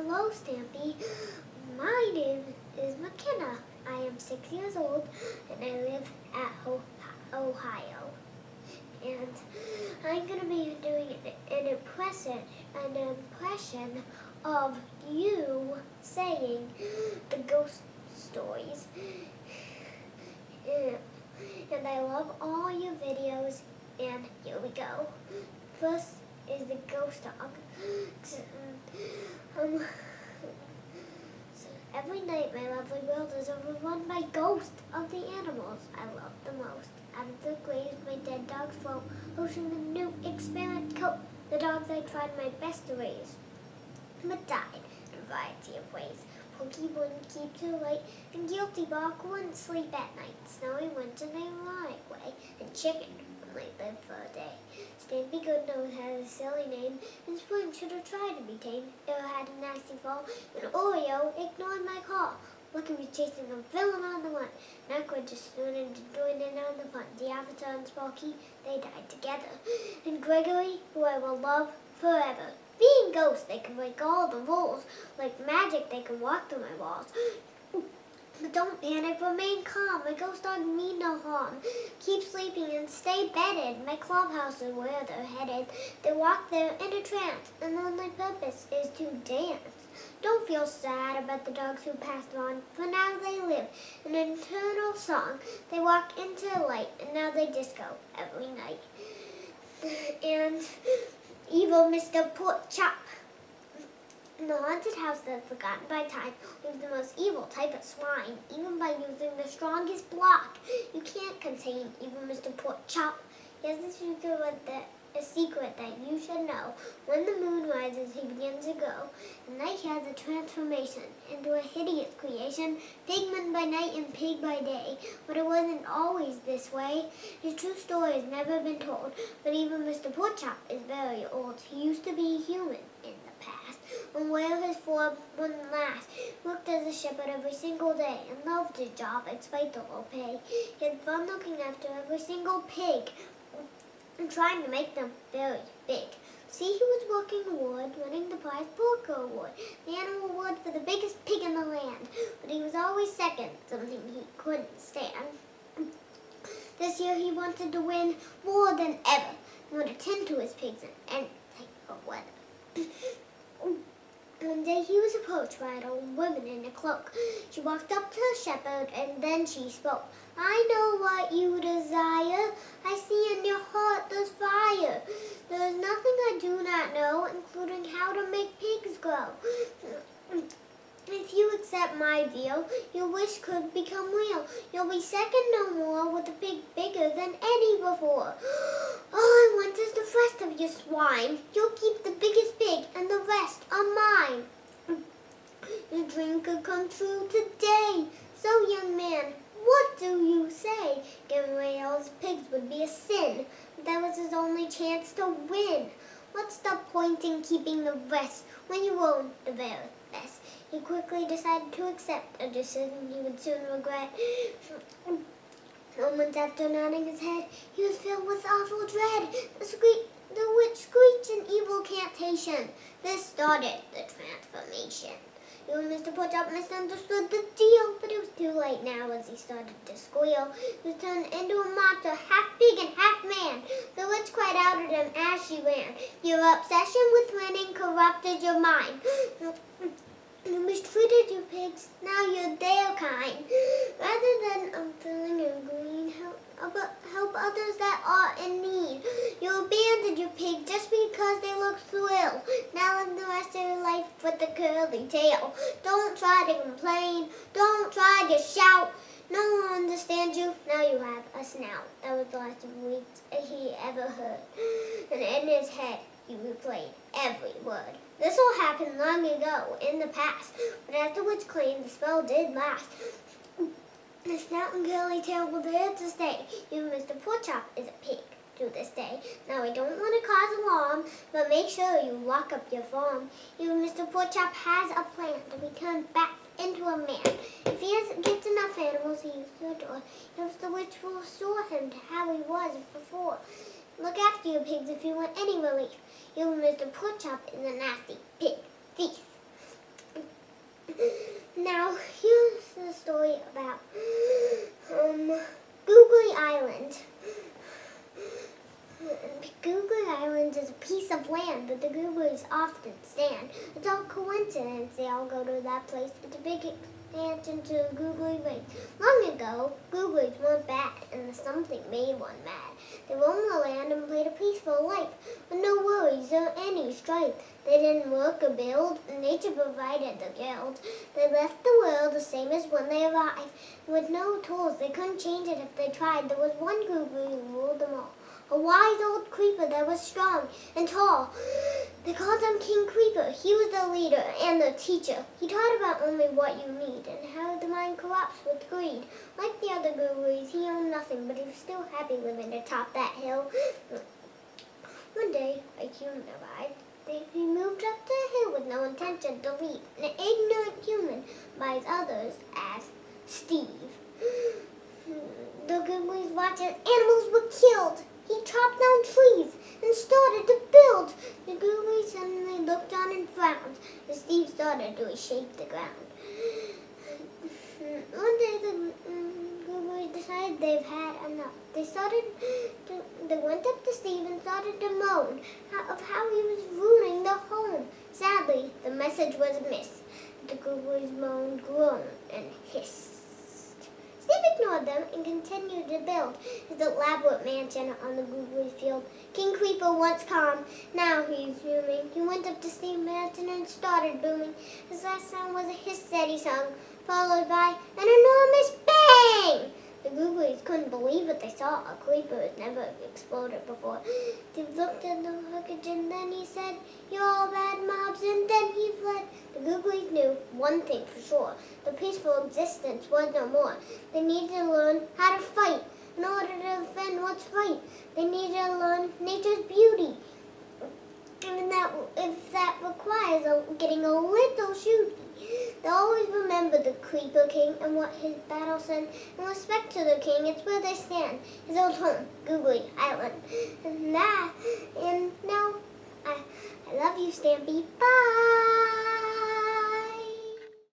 Hello, Stampy. My name is McKenna. I am 6 years old and I live at Ohio. And I'm going to be doing an impression of you saying the ghost stories. And I love all your videos, and here we go. First is the ghost dog. So every night my lovely world is overrun by ghosts of the animals I love the most. Out of the graves my dead dogs float, ocean the new experiment coat. The dogs I tried my best to raise, but died in a variety of ways. Pokey wouldn't keep too late, and Guilty Bark wouldn't sleep at night. Snowy went in a ironic way, and Chicken only lived for a day. Stampy Goodnose had a silly name, and Spring should have tried to be tame. Arrow had a nasty fall, and Oreo ignored my call. Lucky was chasing a villain on the run. Necro just stood in to join in on the fun. The Avatar and Sparky, they died together. And Gregory, who I will love forever. Being ghosts, they can break all the rules. Like magic, they can walk through my walls. But don't panic, remain calm. My ghost dogs mean no harm. Keep sleeping and stay bedded. My clubhouse is where they're headed. They walk there in a trance, and their only purpose is to dance. Don't feel sad about the dogs who passed on, for now they live an eternal song. They walk into light, and now they disco every night. And evil Mr. Pork Chop. In the haunted house that's forgotten by time, lives the most evil type of swine, even by using the strongest block. You can't contain evil Mr. Pork Chop. He has a secret that you should know. When the moon rises, he begins to go. At night he has a transformation into a hideous creation, pigman by night and pig by day. But it wasn't always this way. His true story has never been told, but even Mr. Porkchop is very old. He used to be human in the past, and where his form wouldn't last. Worked as a shepherd every single day and loved his job despite the low pay. He had fun looking after every single pig and trying to make them very big. See, he was working toward winning the prize Porker Award, the animal award for the biggest pig in the land. But he was always second, something he couldn't stand. This year he wanted to win more than ever. He would attend to his pigs in any type of weather. One day he was approached by an old woman in a cloak. She walked up to the shepherd and then she spoke. I know what you desire. I see in your heart there's fire. There is nothing I do not know, including how to make pigs grow. If you accept my deal, your wish could become real. You'll be second no more with a pig bigger than any before. All I want is the rest of your swine. You'll keep the biggest pig and the rest are mine. Your dream could come true today. So, young man, what do you say? Giving away all his pigs would be a sin. That was his only chance to win. What's the point in keeping the rest when you own the very best? He quickly decided to accept a decision he would soon regret. Moments after nodding his head, he was filled with awful dread. The witch screeched an evil cantation. This started the transformation. You and Mr. Porkchop misunderstood the deal, but it was too late now as he started to squeal. He was turned into a monster, half pig and half man. The witch cried out at him as she ran. Your obsession with winning corrupted your mind. You mistreated your pigs, now you're their kind. Rather than filling your green, help others that are in need. You abandoned your pig just because they look thrilled. Now live the rest of your life with a curly tail. Don't try to complain, don't try to shout. No one understands you, now you have a snout. That was the last of words he ever heard. And in his head, he replayed every word. This all happened long ago, in the past, but as the witch claimed, the spell did last. The snout and curly tail were there to stay. Even Mr. Porkchop is a pig to this day. Now I don't want to cause alarm, but make sure you lock up your farm. Even Mr. Porkchop has a plan to be turned back into a man. If he gets enough animals he used to adore, he hopes the witch will restore him to how he was before. Look after your pigs if you want any relief. You, Mr. Porkchop, is a nasty pig thief. Now, here's the story about Googly Island. Googly Island is a piece of land that the Googlies often stand. It's all coincidence they all go to that place. It's a big expansion to Googly Lake. Long ago, Googlies weren't bad, and something made one mad. They roamed the land and played a peaceful life, with no worries or any strife. They didn't work or build, and nature provided the guild. They left the world the same as when they arrived. With no tools, they couldn't change it if they tried. There was one Googly who ruled them all. A wise old creeper that was strong and tall. They called him King Creeper. He was the leader and the teacher. He taught about only what you need and how the mind corrupts with greed. Like the other Googlies, he owned nothing, but he was still happy living atop that hill. One day, a human arrived. He moved up the hill with no intention to leave. An ignorant human buys others as Steve. The Googlies watched as animals were killed. He chopped down trees and started to build. The Googlies suddenly looked on and frowned as Steve started to reshape the ground. One day the Googlies decided they've had enough. They went up to Steve and started to moan of how he was ruining their home. Sadly, the message was missed. The Googlies moaned, groaned, and hissed. Steve ignored them and continued to build his elaborate mansion on the Googly field. King Creeper, once calm, now he's fuming. He went up to Steve's mansion and started booming. His last sound was a hiss that he sung, followed by an enormous bang! The Googlies couldn't believe what they saw. A creeper had never exploded before. Steve looked at the wreckage and then he said, "You're all bad mobs," and then he fled. The Googlies knew one thing for sure. The peaceful existence was no more. They needed to learn how to fight in order to defend what's right. They needed to learn nature's beauty. And if that requires getting a little shooty. They'll always remember the Creeper King and what his battle said. In respect to the king, it's where they stand. His old home, Googly Island. And now, I love you, Stampy. Bye!